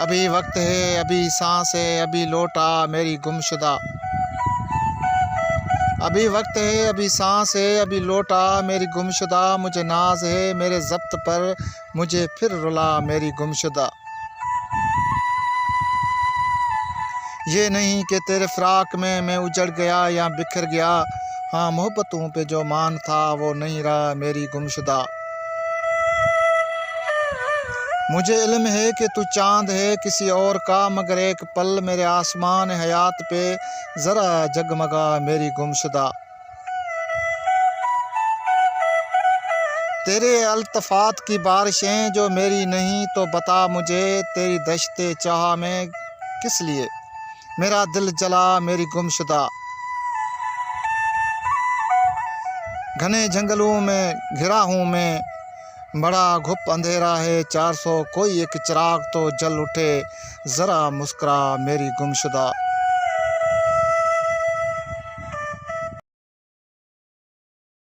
अभी वक्त है, अभी सांस है, अभी लौटा मेरी गुमशुदा। अभी वक्त है, अभी सांस है, अभी लौटा मेरी गुमशुदा। मुझे नाज है मेरे ज़ब्त पर, मुझे फिर रुला मेरी गुमशुदा। ये नहीं कि तेरे फ़िराक में मैं उजड़ गया या बिखर गया। हाँ, मोहब्बतों पे जो मान था वो नहीं रहा मेरी गुमशुदा। मुझे इल्म है कि तू चाँद है किसी और का, मगर एक पल मेरे आसमान हयात पे ज़रा जगमगा मेरी गुमशुदा। तेरे अल्तफ़ात की बारिशें जो मेरी नहीं, तो बता मुझे तेरी दश्ते चाह में किस लिए मेरा दिल जला मेरी गुमशुदा। घने जंगलों में घिरा हूँ मैं, बड़ा घुप अंधेरा है 400, कोई एक चिराग तो जल उठे, ज़रा मुस्कुरा मेरी गुमशुदा।